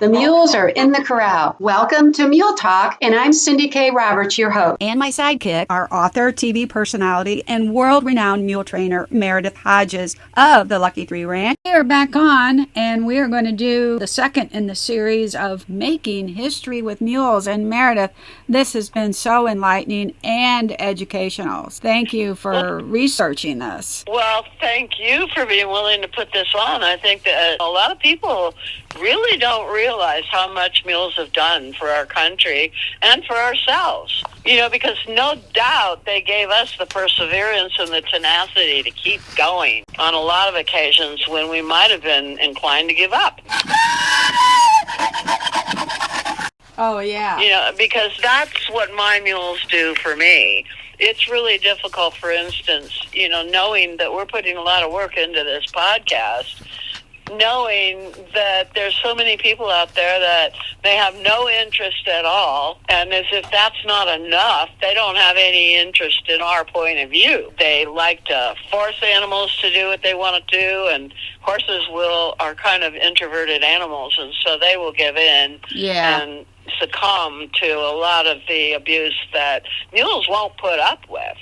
The mules are in the corral. Welcome to Mule Talk, and I'm Cindy K. Roberts, your host. And my sidekick, our author, TV personality, and world-renowned mule trainer, Meredith Hodges of the Lucky 3 Ranch. We are back on, and we are going to do the second in the series of Making History with Mules. And Meredith, this has been so enlightening and educational. Thank you for researching this. Well, thank you for being willing to put this on. I think that a lot of people really don't realize how much mules have done for our country and for ourselves. You know, because no doubt they gave us the perseverance and the tenacity to keep going on a lot of occasions when we might have been inclined to give up. Oh, yeah. You know, because that's what my mules do for me. It's really difficult, for instance, you know, knowing that we're putting a lot of work into this podcast, knowing that there's so many people out there that they have no interest at all, and as if that's not enough, they don't have any interest in our point of view. They like to force animals to do what they want to do, and horses are kind of introverted animals, and so they will give in and succumb to a lot of the abuse that mules won't put up with.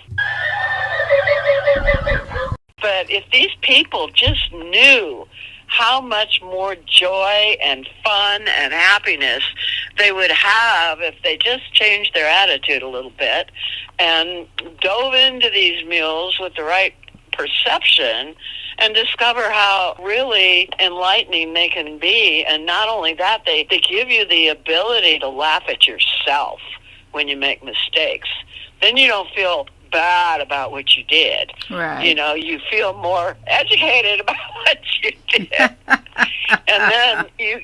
But if these people just knew how much more joy and fun and happiness they would have if they just changed their attitude a little bit and dove into these mules with the right perception and discover how really enlightening they can be. And not only that, they give you the ability to laugh at yourself when you make mistakes. Then you don't feel bad about what you did. Right. You know, you feel more educated about what you did. And then you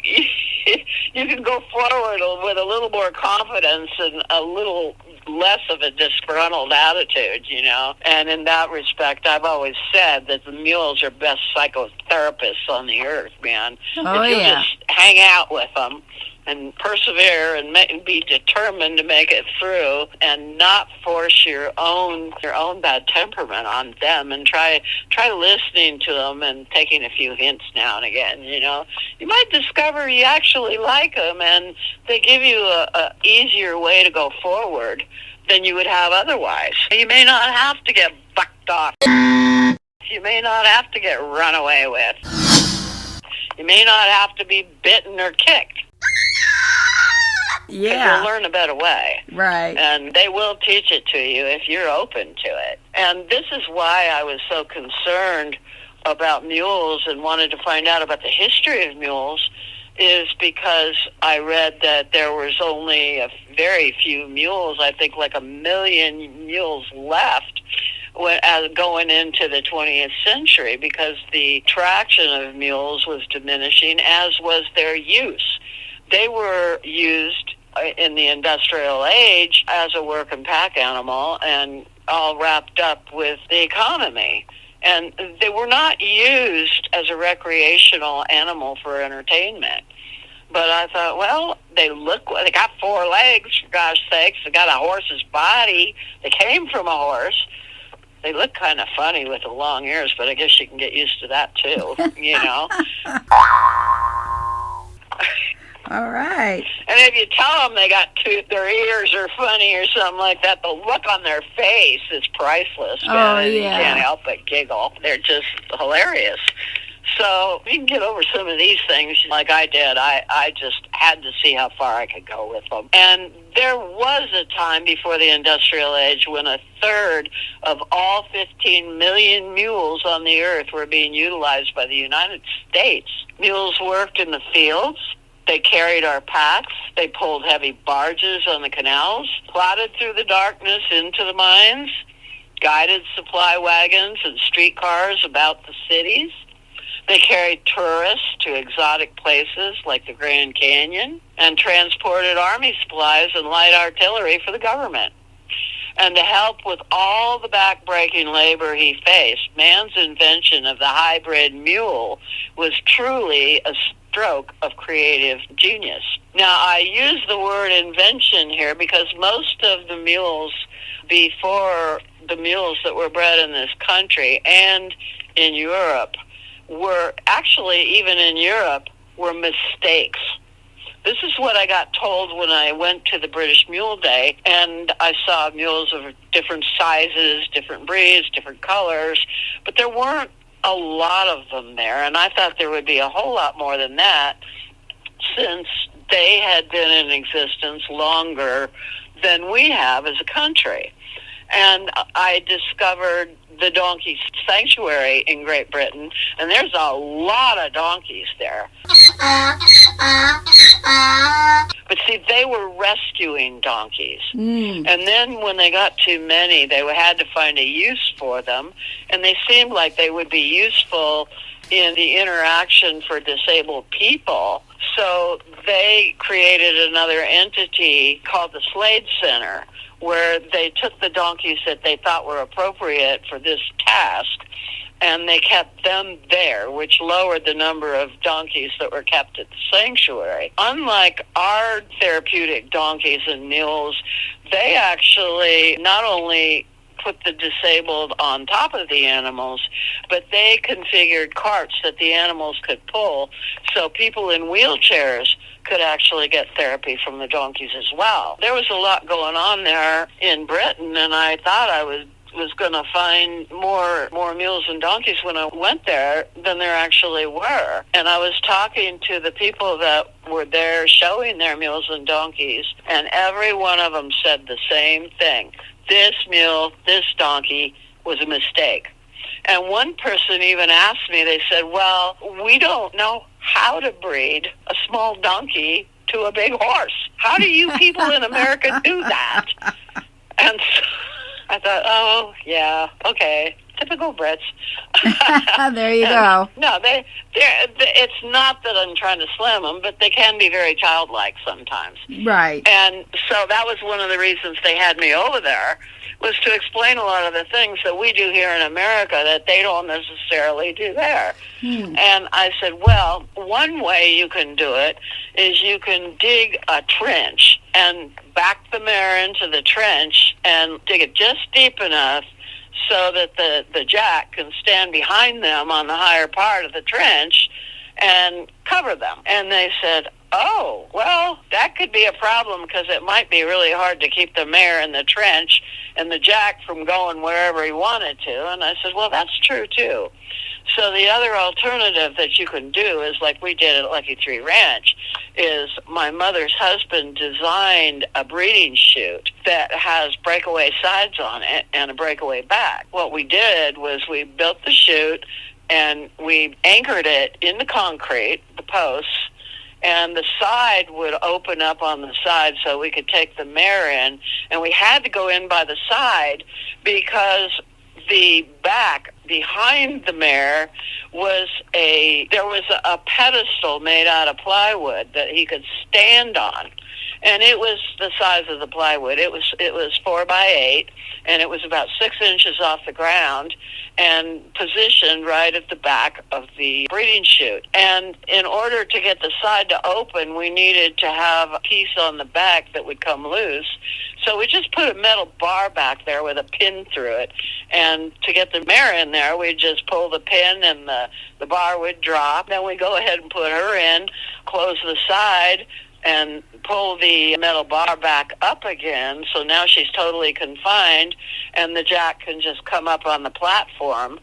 can go forward with a little more confidence and a little less of a disgruntled attitude, you know. And in that respect, I've always said that the mules are best psychotherapists on the earth, man. Oh, if you yeah. just hang out with them and persevere and be determined to make it through and not force your own bad temperament on them, and try listening to them and taking a few hints now and again, you know. You might discover you actually like them, and they give you a easier way to go forward than you would have otherwise. You may not have to get bucked off. You may not have to get run away with. You may not have to be bitten or kicked. Yeah. You'll learn a better way. Right. And they will teach it to you if you're open to it. And this is why I was so concerned about mules and wanted to find out about the history of mules, is because I read that there was only a very few mules, I think like 1 million mules left going into the 20th century, because the traction of mules was diminishing, as was their use. They were used in the industrial age as a work and pack animal, and all wrapped up with the economy. And they were not used as a recreational animal for entertainment. But I thought, well, they got 4 legs, for gosh sakes. They got a horse's body. They came from a horse. They look kind of funny with the long ears, but I guess you can get used to that too, you know. All right. And if you tell them their ears are funny or something like that, the look on their face is priceless. Oh, man. yeah. You can't help but giggle. They're just hilarious. So we can get over some of these things like I did. I just had to see how far I could go with them. And there was a time before the industrial age when 1/3 of all 15 million mules on the earth were being utilized by the United States. Mules worked in the fields. They carried our packs. They pulled heavy barges on the canals, plodded through the darkness into the mines, guided supply wagons and streetcars about the cities. They carried tourists to exotic places like the Grand Canyon, and transported army supplies and light artillery for the government. And to help with all the backbreaking labor he faced, man's invention of the hybrid mule was truly a stroke of creative genius. Now, I use the word invention here because most of the mules before the mules that were bred in this country and in Europe were actually, even in Europe, were mistakes. This is what I got told when I went to the British Mule Day, and I saw mules of different sizes, different breeds, different colors, but there weren't a lot of them there, and I thought there would be a whole lot more than that, since they had been in existence longer than we have as a country. And I discovered the donkey sanctuary in Great Britain, and there's a lot of donkeys there. But see, they were rescuing donkeys. And then when they got too many, they had to find a use for them, and they seemed like they would be useful in the interaction for disabled people. So they created another entity called the Slade Center, where they took the donkeys that they thought were appropriate for this task, and they kept them there, which lowered the number of donkeys that were kept at the sanctuary. Unlike our therapeutic donkeys and mules, they actually not only put the disabled on top of the animals, but they configured carts that the animals could pull, so people in wheelchairs could actually get therapy from the donkeys as well. There was a lot going on there in Britain, and I thought I was going to find more mules and donkeys when I went there than there actually were. And I was talking to the people that were there showing their mules and donkeys, and every one of them said the same thing. This mule, this donkey was a mistake. And one person even asked me, they said, well, we don't know how to breed a small donkey to a big horse. How do you people in America do that? And so I thought, oh, yeah, okay, typical Brits. There you go. No, it's not that I'm trying to slam them, but they can be very childlike sometimes. Right. And so that was one of the reasons they had me over there, was to explain a lot of the things that we do here in America that they don't necessarily do there. And I said, well, one way you can do it is you can dig a trench and back the mare into the trench and dig it just deep enough so that the jack can stand behind them on the higher part of the trench and cover them. And they said, oh, well, that could be a problem because it might be really hard to keep the mare in the trench and the jack from going wherever he wanted to. And I said, well, that's true, too. So the other alternative that you can do is like we did at Lucky Tree Ranch, is my mother's husband designed a breeding chute that has breakaway sides on it and a breakaway back. What we did was we built the chute and we anchored it in the concrete, the posts, and the side would open up on the side so we could take the mare in. And we had to go in by the side because the back behind the mare there was a pedestal made out of plywood that he could stand on. And it was the size of the plywood. It was 4x8, and it was about 6 inches off the ground and positioned right at the back of the breeding chute. And in order to get the side to open, we needed to have a piece on the back that would come loose. So we just put a metal bar back there with a pin through it. And to get the mare in there, we'd just pull the pin and the bar would drop. Then we go ahead and put her in, close the side, and pull the metal bar back up again, so now she's totally confined, and the jack can just come up on the platform,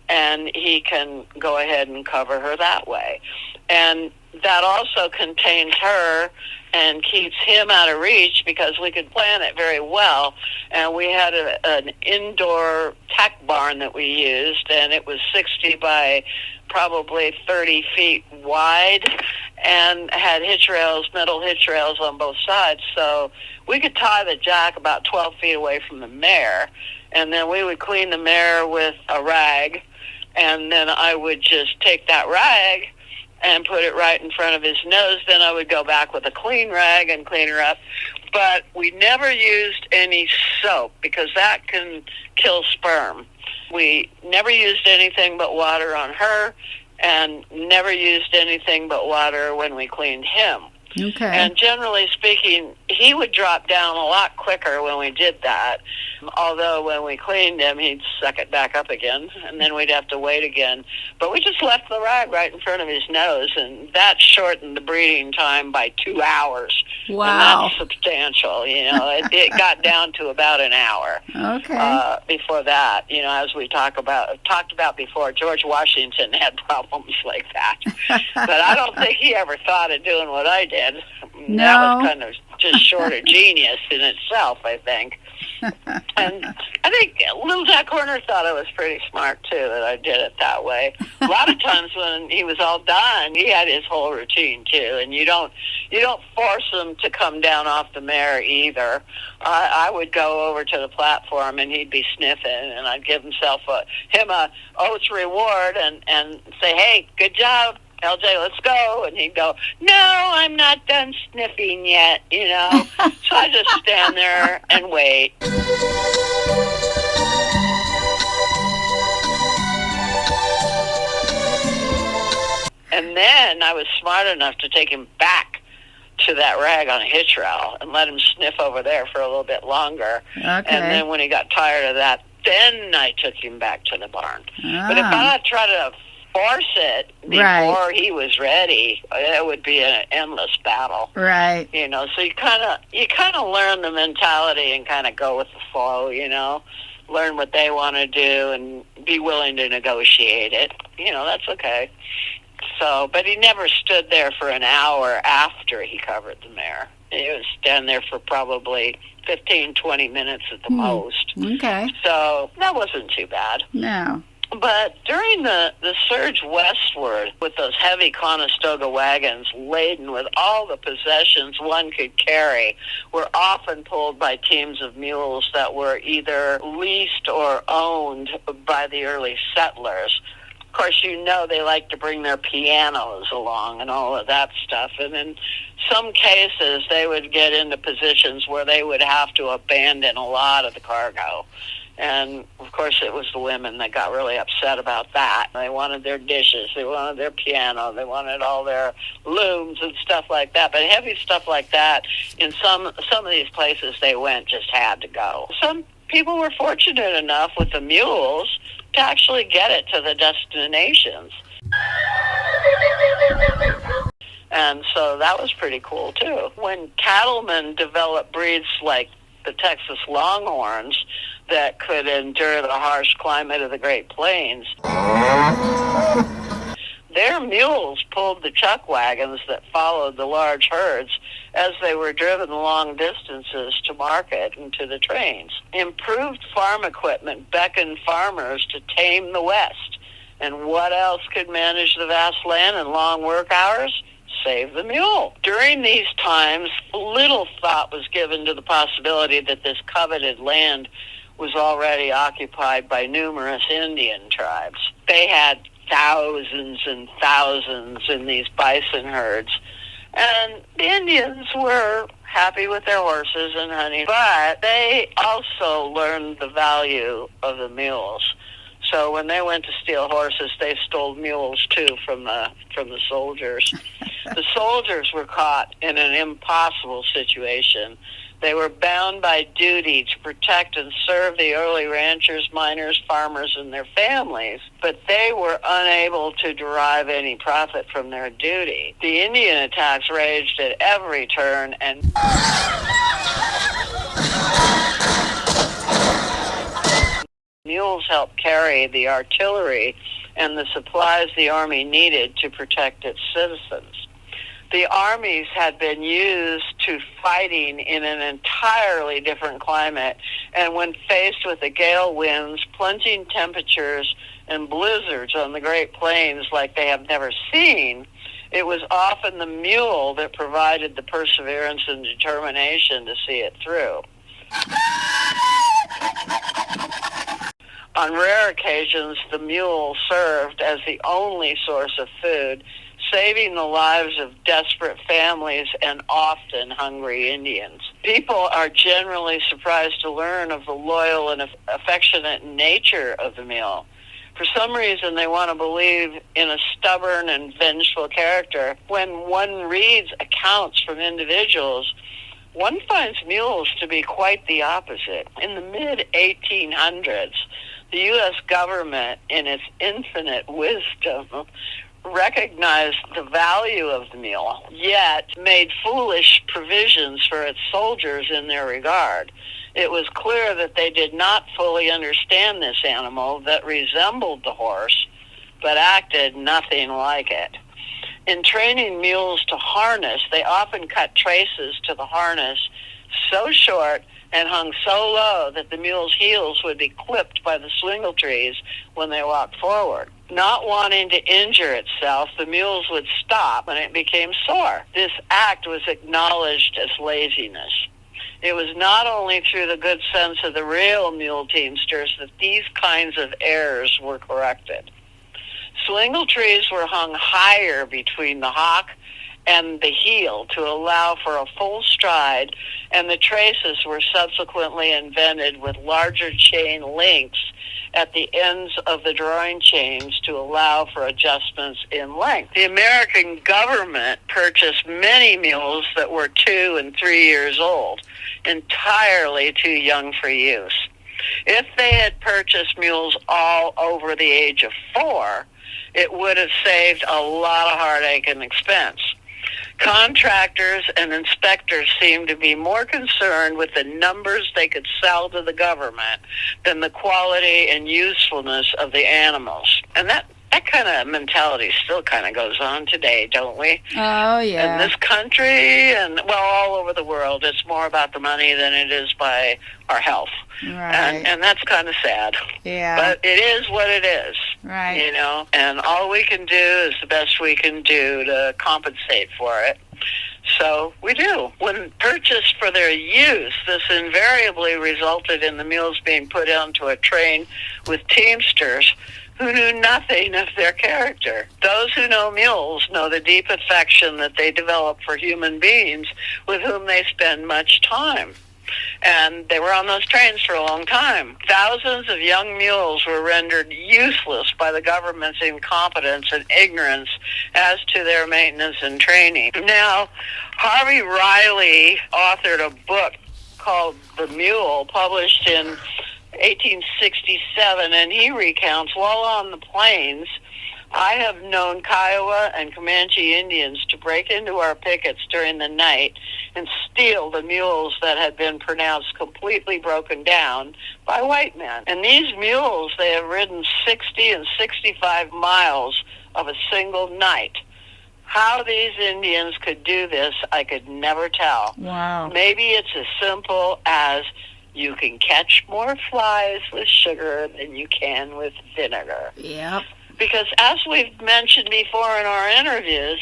and he can go ahead and cover her that way. And that also contains her and keeps him out of reach because we could plan it very well. And we had an indoor tack barn that we used, and it was 60 by probably 30 feet wide and had hitch rails, metal hitch rails on both sides. So we could tie the jack about 12 feet away from the mare, and then we would clean the mare with a rag, and then I would just take that rag and put it right in front of his nose. Then I would go back with a clean rag and clean her up. But we never used any soap because that can kill sperm. We never used anything but water on her and never used anything but water when we cleaned him. Okay. And generally speaking, he would drop down a lot quicker when we did that. Although when we cleaned him, he'd suck it back up again, and then we'd have to wait again. But we just left the rag right in front of his nose, and that shortened the breeding time by 2 hours. Wow. And that's substantial, you know. It got down to about an hour. Okay. Before that, you know, as we talked about before, George Washington had problems like that. But I don't think he ever thought of doing what I did. No. That was kind of just short of genius in itself, I think. And I think Little Jack Horner thought it was pretty smart, too, that I did it that way. A lot of times when he was all done, he had his whole routine, too. And you don't force him to come down off the mare either. I would go over to the platform, and he'd be sniffing, and I'd give him a oath reward and say, hey, good job, LJ, let's go. And he'd go, no, I'm not done sniffing yet, you know. So I just stand there and wait. And then I was smart enough to take him back to that rag on a hitch rail and let him sniff over there for a little bit longer. Okay. And then when he got tired of that, then I took him back to the barn. But if I tried to force it before he was ready, it would be an endless battle. Right. You know, so you kind of learn the mentality and kind of go with the flow, you know, learn what they want to do and be willing to negotiate it. You know, that's okay. So, but he never stood there for an hour after he covered the mare. He was standing there for probably 15, 20 minutes at the most. Okay. So that wasn't too bad. No. But during the surge westward with those heavy Conestoga wagons laden with all the possessions one could carry were often pulled by teams of mules that were either leased or owned by the early settlers. Of course, you know they like to bring their pianos along and all of that stuff. And in some cases, they would get into positions where they would have to abandon a lot of the cargo. And, of course, it was the women that got really upset about that. They wanted their dishes. They wanted their piano. They wanted all their looms and stuff like that. But heavy stuff like that, in some of these places they went, just had to go. Some people were fortunate enough with the mules to actually get it to the destinations. And so that was pretty cool, too. When cattlemen developed breeds like the Texas Longhorns that could endure the harsh climate of the Great Plains, their mules pulled the chuck wagons that followed the large herds as they were driven long distances to market and to the trains. Improved farm equipment beckoned farmers to tame the West. And what else could manage the vast land and long work hours? Save the mule. During these times, little thought was given to the possibility that this coveted land was already occupied by numerous Indian tribes. They had thousands and thousands in these bison herds. And the Indians were happy with their horses and hunting, but they also learned the value of the mules. So when they went to steal horses, they stole mules too from the soldiers. The soldiers were caught in an impossible situation. They were bound by duty to protect and serve the early ranchers, miners, farmers, and their families, but they were unable to derive any profit from their duty. The Indian attacks raged at every turn, and mules helped carry the artillery and the supplies the army needed to protect its citizens. The armies had been used to fighting in an entirely different climate, and when faced with the gale winds, plunging temperatures, and blizzards on the Great Plains like they have never seen, it was often the mule that provided the perseverance and determination to see it through. On rare occasions, the mule served as the only source of food, saving the lives of desperate families and often hungry Indians. People are generally surprised to learn of the loyal and affectionate nature of the mule. For some reason, they want to believe in a stubborn and vengeful character. When one reads accounts from individuals, one finds mules to be quite the opposite. In the mid-1800s, the U.S. government, in its infinite wisdom, recognized the value of the mule, yet made foolish provisions for its soldiers in their regard. It was clear that they did not fully understand this animal that resembled the horse, but acted nothing like it. In training mules to harness, they often cut traces to the harness so short and hung so low that the mule's heels would be clipped by the swingle trees when they walked forward. Not wanting to injure itself, the mules would stop when it became sore. This act was acknowledged as laziness. It was not only through the good sense of the real mule teamsters that these kinds of errors were corrected. Swingle trees were hung higher between the hock and the heel to allow for a full stride, and the traces were subsequently invented with larger chain links at the ends of the drawing chains to allow for adjustments in length. The American government purchased many mules that were 2 and 3 years old, entirely too young for use. If they had purchased mules all over the age of 4, it would have saved a lot of heartache and expense. Contractors and inspectors seemed to be more concerned with the numbers they could sell to the government than the quality and usefulness of the animals. And that kind of mentality still kind of goes on today, don't we? Oh, yeah. In this country and, well, all over the world, it's more about the money than it is by our health. Right. And that's kind of sad. Yeah. But it is what it is. Right. You know, and all we can do is the best we can do to compensate for it. So we do. When purchased for their use, this invariably resulted in the mules being put onto a train with teamsters who knew nothing of their character. Those who know mules know the deep affection that they develop for human beings with whom they spend much time. And they were on those trains for a long time. Thousands of young mules were rendered useless by the government's incompetence and ignorance as to their maintenance and training. Now, Harvey Riley authored a book called The Mule, published in 1867, and he recounts, while on the plains, I have known Kiowa and Comanche Indians to break into our pickets during the night and steal the mules that had been pronounced completely broken down by white men. And these mules, they have ridden 60 and 65 miles of a single night. How these Indians could do this, I could never tell. Wow. Maybe it's as simple as you can catch more flies with sugar than you can with vinegar. Yep. Because as we've mentioned before in our interviews,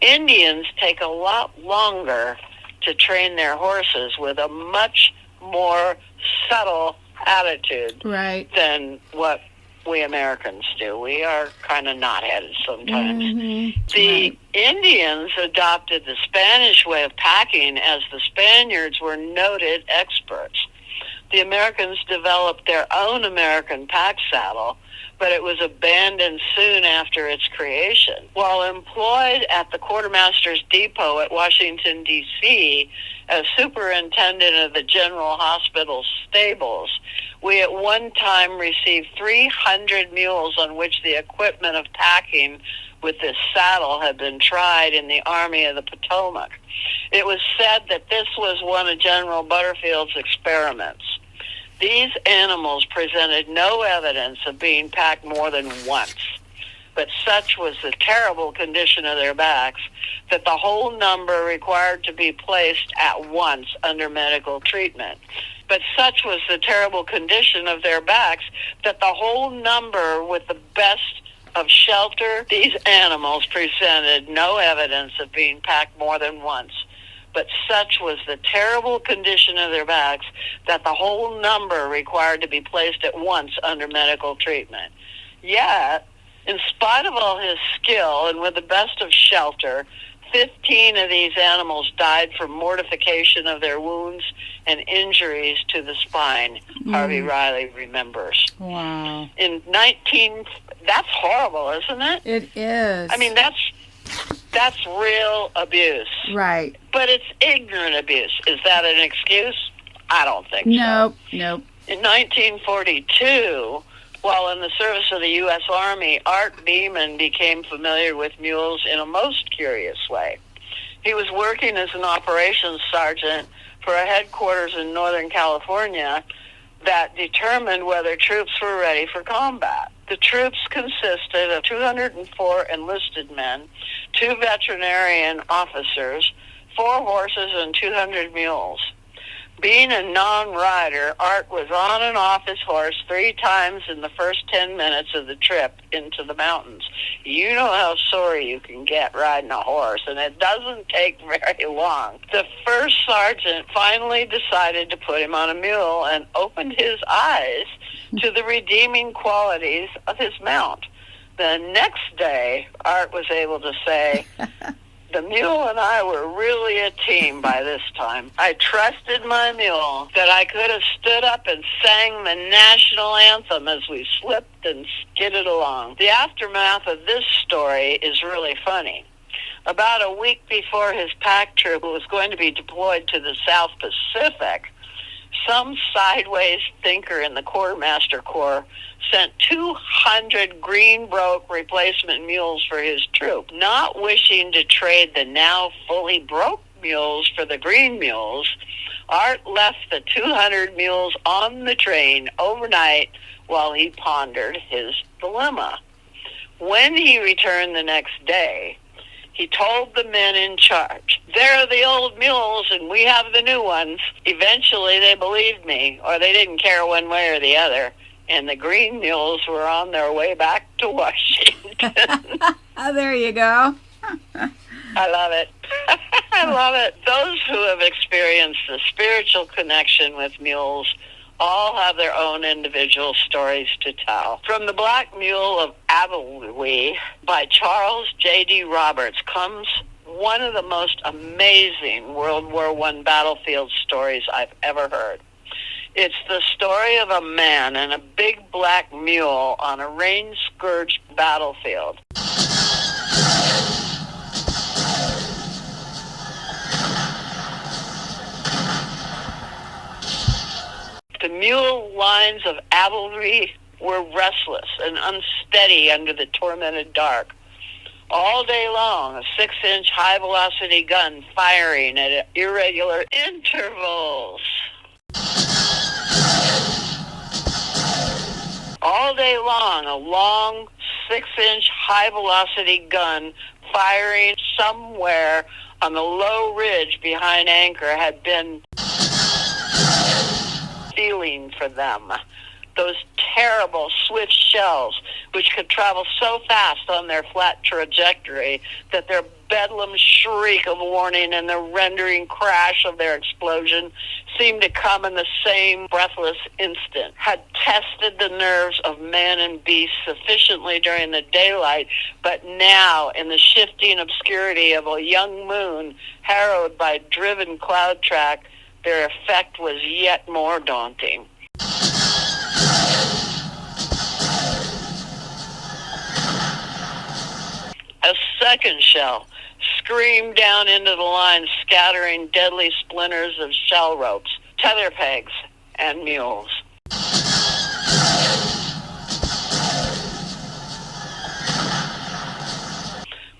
Indians take a lot longer to train their horses with a much more subtle attitude than what we Americans do. We are kind of knot-headed sometimes. Mm-hmm. The Indians adopted the Spanish way of packing as the Spaniards were noted experts. The Americans developed their own American pack saddle, but it was abandoned soon after its creation. While employed at the Quartermaster's Depot at Washington, D.C., as superintendent of the General Hospital stables, we at one time received 300 mules on which the equipment of packing with this saddle had been tried in the Army of the Potomac. It was said that this was one of General Butterfield's experiments. These animals presented no evidence of being packed more than once, but such was the terrible condition of their backs that the whole number required to be placed at once under medical treatment. But such was the terrible condition of their backs that the whole number, with the best of shelter, these animals presented no evidence of being packed more than once. But such was the terrible condition of their backs that the whole number required to be placed at once under medical treatment. Yet, in spite of all his skill and with the best of shelter, 15 of these animals died from mortification of their wounds and injuries to the spine, Harvey Riley remembers. Wow. That's horrible, isn't it? It is. I mean, that's real abuse. Right. But it's ignorant abuse. Is that an excuse? I don't think Nope. so. Nope. In 1942, while in the service of the U.S. Army, Art Beeman became familiar with mules in a most curious way. He was working as an operations sergeant for a headquarters in Northern California that determined whether troops were ready for combat. The troops consisted of 204 enlisted men, 2 veterinarian officers, 4 horses, and 200 mules. Being a non-rider, Art was on and off his horse 3 times in the first 10 minutes of the trip into the mountains. You know how sore you can get riding a horse, and it doesn't take very long. The first sergeant finally decided to put him on a mule and opened his eyes to the redeeming qualities of his mount. The next day, Art was able to say, "The mule and I were really a team by this time. I trusted my mule that I could have stood up and sang the national anthem as we slipped and skidded along." The aftermath of this story is really funny. About a week before his pack troop was going to be deployed to the South Pacific, some sideways thinker in the Quartermaster Corps sent 200 green broke replacement mules for his troop. Not wishing to trade the now fully broke mules for the green mules, Art left the 200 mules on the train overnight while he pondered his dilemma. When he returned the next day, he told the men in charge, "They're the old mules and we have the new ones." Eventually they believed me, or they didn't care one way or the other, and the green mules were on their way back to Washington. There you go. I love it. I love it. Those who have experienced the spiritual connection with mules all have their own individual stories to tell. From The Black Mule of Abilene by Charles J.D. Roberts comes one of the most amazing World War I battlefield stories I've ever heard. It's the story of a man and a big black mule on a rain-scourged battlefield. The mule lines of Abilene were restless and unsteady under the tormented dark. All day long, a 6-inch high-velocity gun firing at irregular intervals. All day long, a long 6-inch high-velocity gun firing somewhere on the low ridge behind Anchor had been feeling for them. Those terrible swift shells, which could travel so fast on their flat trajectory that their bedlam shriek of warning and the rending crash of their explosion seemed to come in the same breathless instant, had tested the nerves of man and beast sufficiently during the daylight, but now, in the shifting obscurity of a young moon harrowed by driven cloud track, their effect was yet more daunting. A second shell screamed down into the line, scattering deadly splinters of shell ropes, tether pegs, and mules.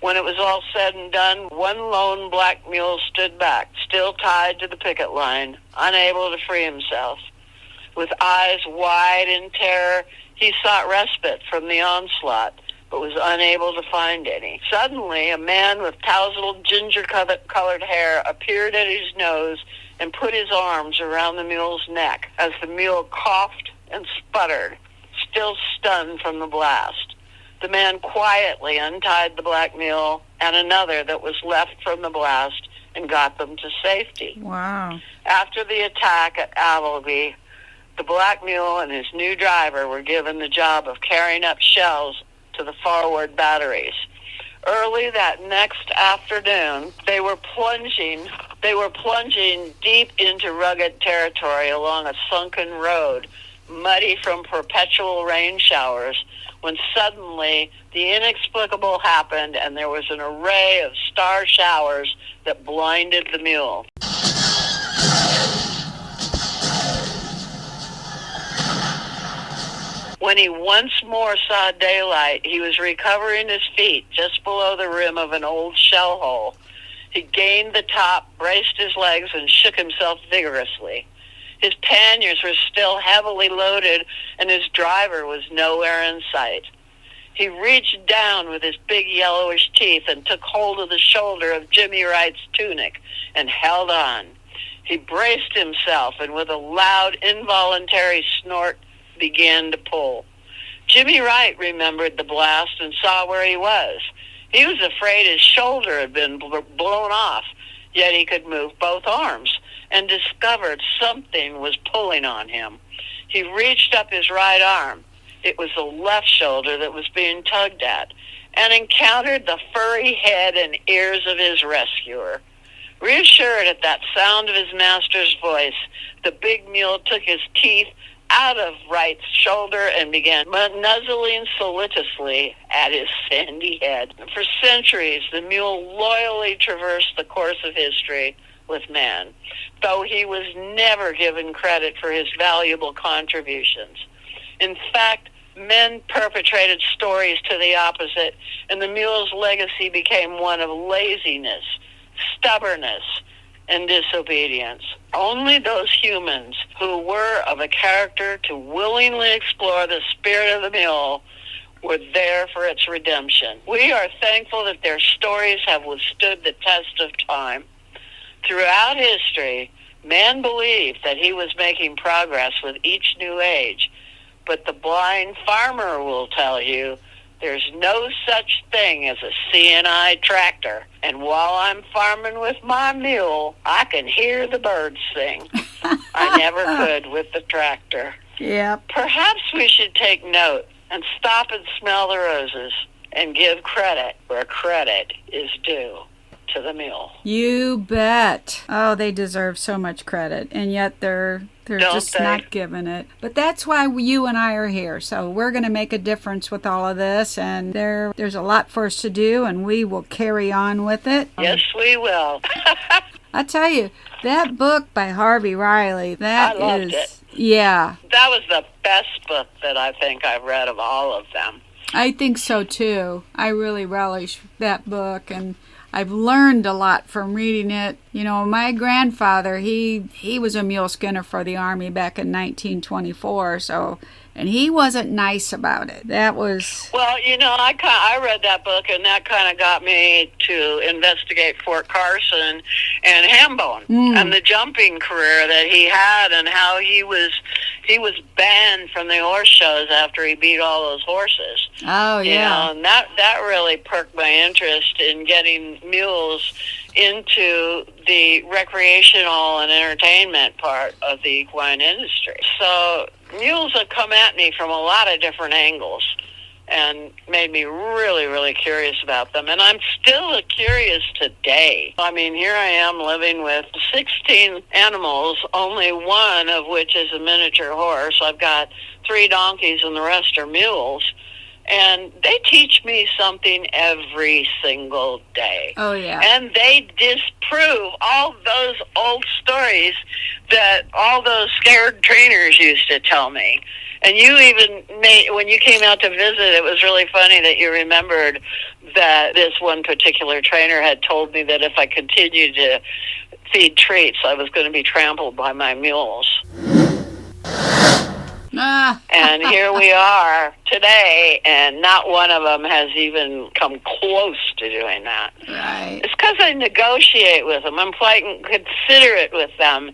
When it was all said and done, one lone black mule stood back, still tied to the picket line, unable to free himself. With eyes wide in terror, he sought respite from the onslaught, but was unable to find any. Suddenly, a man with tousled ginger-colored hair appeared at his nose and put his arms around the mule's neck as the mule coughed and sputtered, still stunned from the blast. The man quietly untied the black mule and another that was left from the blast and got them to safety. Wow. After the attack at Abilene, the black mule and his new driver were given the job of carrying up shells to the forward batteries. Early that next afternoon, they were plunging deep into rugged territory along a sunken road, muddy from perpetual rain showers, when suddenly the inexplicable happened and there was an array of star showers that blinded the mule. When he once more saw daylight, he was recovering his feet just below the rim of an old shell hole. He gained the top, braced his legs, and shook himself vigorously. His panniers were still heavily loaded, and his driver was nowhere in sight. He reached down with his big yellowish teeth and took hold of the shoulder of Jimmy Wright's tunic and held on. He braced himself, and with a loud, involuntary snort, began to pull. Jimmy Wright remembered the blast and saw where he was. He was afraid his shoulder had been blown off, yet he could move both arms and discovered something was pulling on him. He reached up his right arm. It was the left shoulder that was being tugged at, and encountered the furry head and ears of his rescuer. Reassured at that sound of his master's voice, the big mule took his teeth out of Wright's shoulder and began nuzzling solicitously at his sandy head. For centuries, the mule loyally traversed the course of history with man, though he was never given credit for his valuable contributions. In fact, men perpetrated stories to the opposite, and the mule's legacy became one of laziness, stubbornness, and disobedience. Only those humans who were of a character to willingly explore the spirit of the mule were there for its redemption. We are thankful that their stories have withstood the test of time. Throughout history, man believed that he was making progress with each new age, but the blind farmer will tell you there's no such thing as a CNI tractor. And while I'm farming with my mule, I can hear the birds sing. I never could with the tractor. Yep. Perhaps we should take note and stop and smell the roses and give credit where credit is due to the mule. You bet. Oh, they deserve so much credit, and yet they're just not giving it. But that's why you and I are here. So we're going to make a difference with all of this, and there's a lot for us to do, and we will carry on with it. Yes, we will. I tell you, that book by Harvey Riley, I loved it. Yeah. That was the best book that I think I've read of all of them. I think so, too. I really relish that book, and I've learned a lot from reading it. You know, my grandfather, he was a mule skinner for the Army back in 1924, and he wasn't nice about it. That was... Well, you know, I read that book, and that kind of got me to investigate Fort Carson and Hambone and the jumping career that he had, and how he was banned from the horse shows after he beat all those horses. Oh, yeah. You know, and that really perked my interest in getting mules into the recreational and entertainment part of the equine industry. So mules have come at me from a lot of different angles and made me really, really curious about them. And I'm still curious today. I mean, here I am living with 16 animals, only one of which is a miniature horse. I've got 3 donkeys and the rest are mules. And they teach me something every single day. Oh, yeah. And they disprove all those old stories that all those scared trainers used to tell me. And you even when you came out to visit, it was really funny that you remembered that this one particular trainer had told me that if I continued to feed treats, I was going to be trampled by my mules. And here we are today, and not one of them has even come close to doing that. Right. It's because I negotiate with them. I'm polite and considerate with them,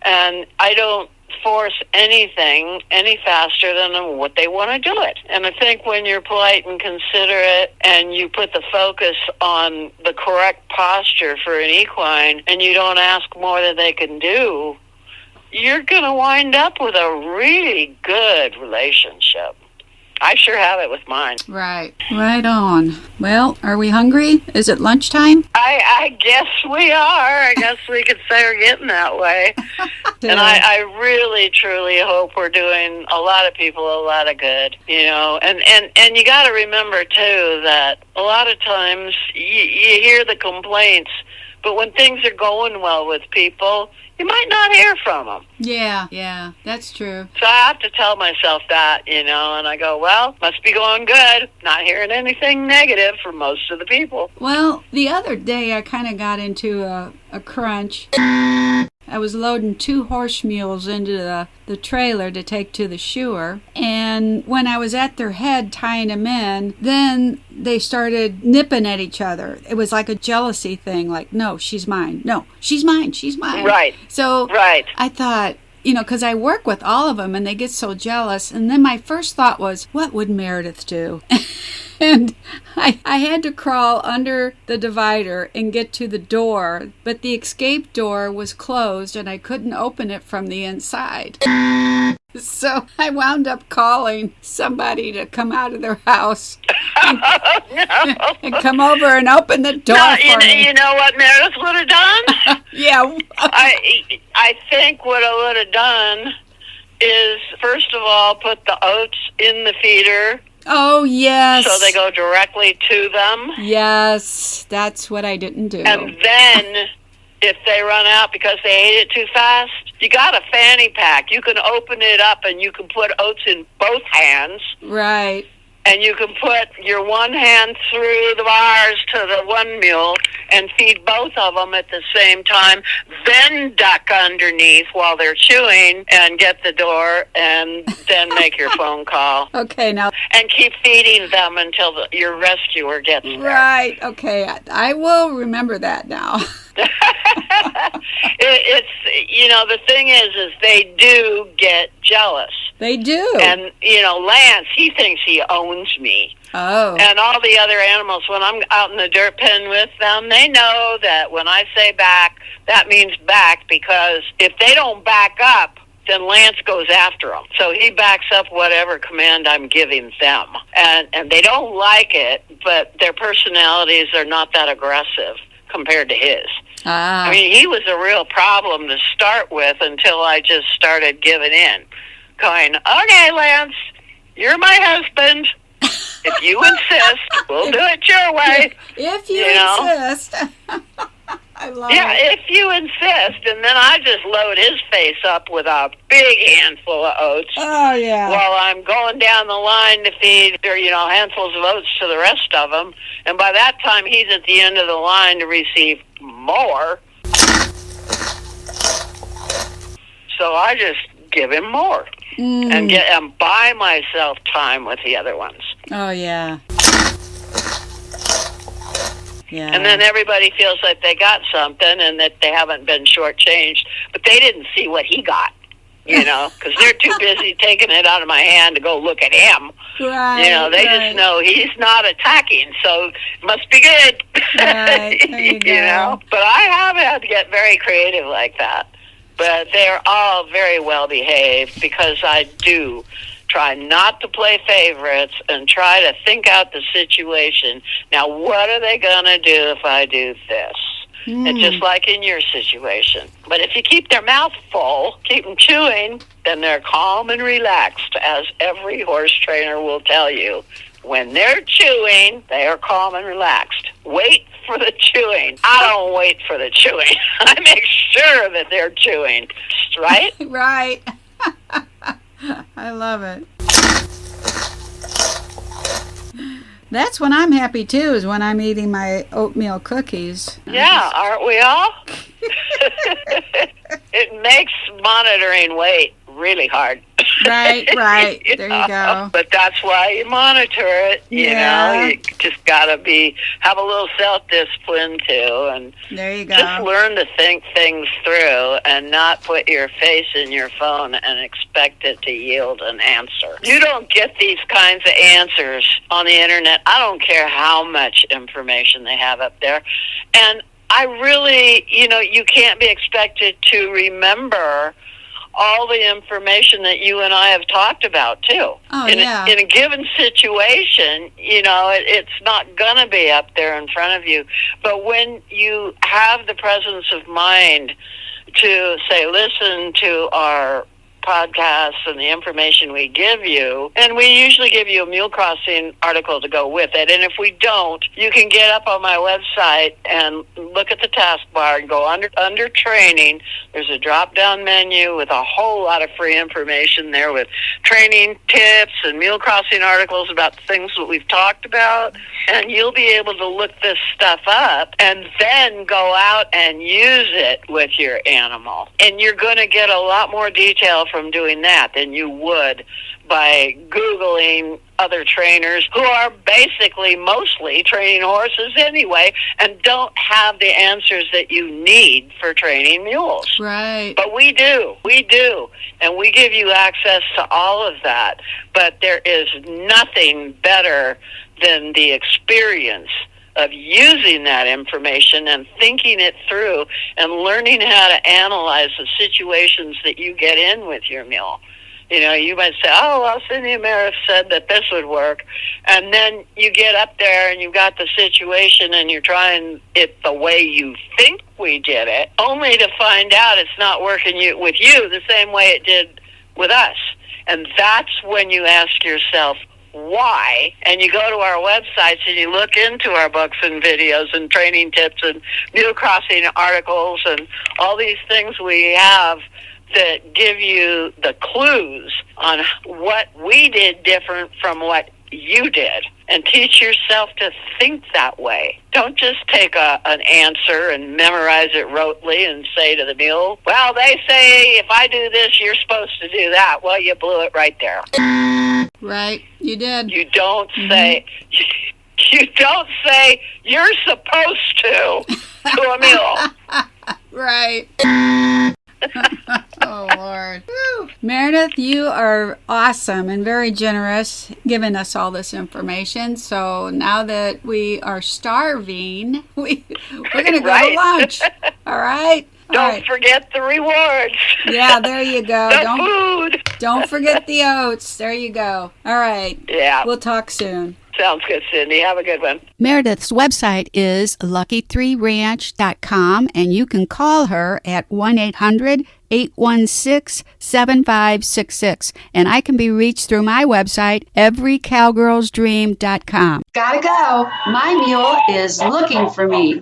and I don't force anything any faster than what they want to do it. And I think when you're polite and considerate and you put the focus on the correct posture for an equine and you don't ask more than they can do, you're going to wind up with a really good relationship. I sure have it with mine. Right. Right on. Well, are we hungry? Is it lunchtime? I guess we are. I guess we could say we're getting that way. And I really, truly hope we're doing a lot of people a lot of good, you know. And you got to remember, too, that a lot of times you hear the complaints, but when things are going well with people, you might not hear from them. Yeah, that's true. So I have to tell myself that, you know, and I go, well, must be going good. Not hearing anything negative from most of the people. Well, the other day I kind of got into a crunch. I was loading 2 horse mules into the trailer to take to the shoer, and when I was at their head tying them in, then they started nipping at each other. It was like a jealousy thing, like, no, she's mine. No, she's mine. She's mine. Right. So right. I thought, you know, because I work with all of them, and they get so jealous, and then my first thought was, what would Meredith do? And I had to crawl under the divider and get to the door, but the escape door was closed and I couldn't open it from the inside. So I wound up calling somebody to come out of their house and come over and open the door for me. You know what Meredith would have done? Yeah. I think what I would have done is, first of all, put the oats in the feeder. Oh, yes. So they go directly to them. Yes, that's what I didn't do. And then, if they run out because they ate it too fast, you got a fanny pack. You can open it up and you can put oats in both hands. Right. And you can put your one hand through the bars to the one mule and feed both of them at the same time, then duck underneath while they're chewing and get the door, and then make your phone call. Okay, now. And keep feeding them until your rescuer gets there. Right, okay. I will remember that now. It's, you know, the thing is they do get jealous. They do. And, you know, Lance, he thinks he owns me. Oh. And all the other animals, when I'm out in the dirt pen with them, they know that when I say back, that means back, because if they don't back up, then Lance goes after them. So he backs up whatever command I'm giving them. And they don't like it, but their personalities are not that aggressive compared to his. Ah. I mean, he was a real problem to start with until I just started giving in. Going, okay, Lance, you're my husband. If you insist, we'll do it your way. If you insist. I love it. Yeah, if you insist. And then I just load his face up with a big handful of oats. Oh, yeah. While I'm going down the line to feed, handfuls of oats to the rest of them. And by that time, he's at the end of the line to receive more. So I just give him more. And buy myself time with the other ones. Oh, yeah. Yeah. And then everybody feels like they got something and that they haven't been shortchanged. But they didn't see what he got, because they're too busy taking it out of my hand to go look at him. Right. They just know he's not attacking, so it must be good. Right. There you go. But I have had to get very creative like that. But they're all very well behaved because I do try not to play favorites and try to think out the situation. Now, what are they going to do if I do this? It's just like in your situation. But if you keep their mouth full, keep them chewing, then they're calm and relaxed, as every horse trainer will tell you. When they're chewing, they are calm and relaxed. Wait for the chewing. I don't wait for the chewing. I make sure that they're chewing. Right? Right. I love it. That's when I'm happy, too, is when I'm eating my oatmeal cookies. Yeah, aren't we all? It makes monitoring weight really hard. Right. There you go. But that's why you monitor it. You just got to have a little self-discipline, too. And there you go. Just learn to think things through and not put your face in your phone and expect it to yield an answer. You don't get these kinds of answers on the internet. I don't care how much information they have up there. And I really, you can't be expected to remember all the information that you and I have talked about, too. Oh, in yeah. In a given situation, it's not going to be up there in front of you. But when you have the presence of mind to say, listen to our podcasts and the information we give you, and we usually give you a mule crossing article to go with it, and if we don't, you can get up on my website and look at the taskbar and go under training. There's a drop down menu with a whole lot of free information there with training tips and mule crossing articles about the things that we've talked about, and you'll be able to look this stuff up and then go out and use it with your animal, and you're going to get a lot more detail from doing that than you would by Googling other trainers who are basically mostly training horses anyway and don't have the answers that you need for training mules. Right. But we do, and we give you access to all of that. But there is nothing better than the experience of using that information and thinking it through and learning how to analyze the situations that you get in with your mule. You might say, oh, well, Cindy and Meredith said that this would work. And then you get up there and you've got the situation and you're trying it the way you think we did it, only to find out it's not working with you the same way it did with us. And that's when you ask yourself, why? And you go to our websites and you look into our books and videos and training tips and mule crossing articles and all these things we have that give you the clues on what we did different from what you did, and teach yourself to think that way. Don't just take an answer and memorize it rotely and say to the mule, well, they say if I do this, you're supposed to do that. Well, you blew it right there. Right, you did. You don't say... You don't say you're supposed to a mule. Right. Oh, Lord. Woo. Meredith, you are awesome and very generous giving us all this information. So now that we are starving, we're going to go to lunch. All right? Don't forget the rewards. Yeah, there you go. Food. Don't forget the oats. There you go. All right. Yeah. We'll talk soon. Sounds good, Cindy. Have a good one. Meredith's website is lucky3ranch.com, and you can call her at 1-800-816-7566. And I can be reached through my website, everycowgirlsdream.com. Gotta go. My mule is looking for me.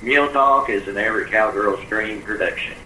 Mule Talk is an Every Cowgirl's Dream production.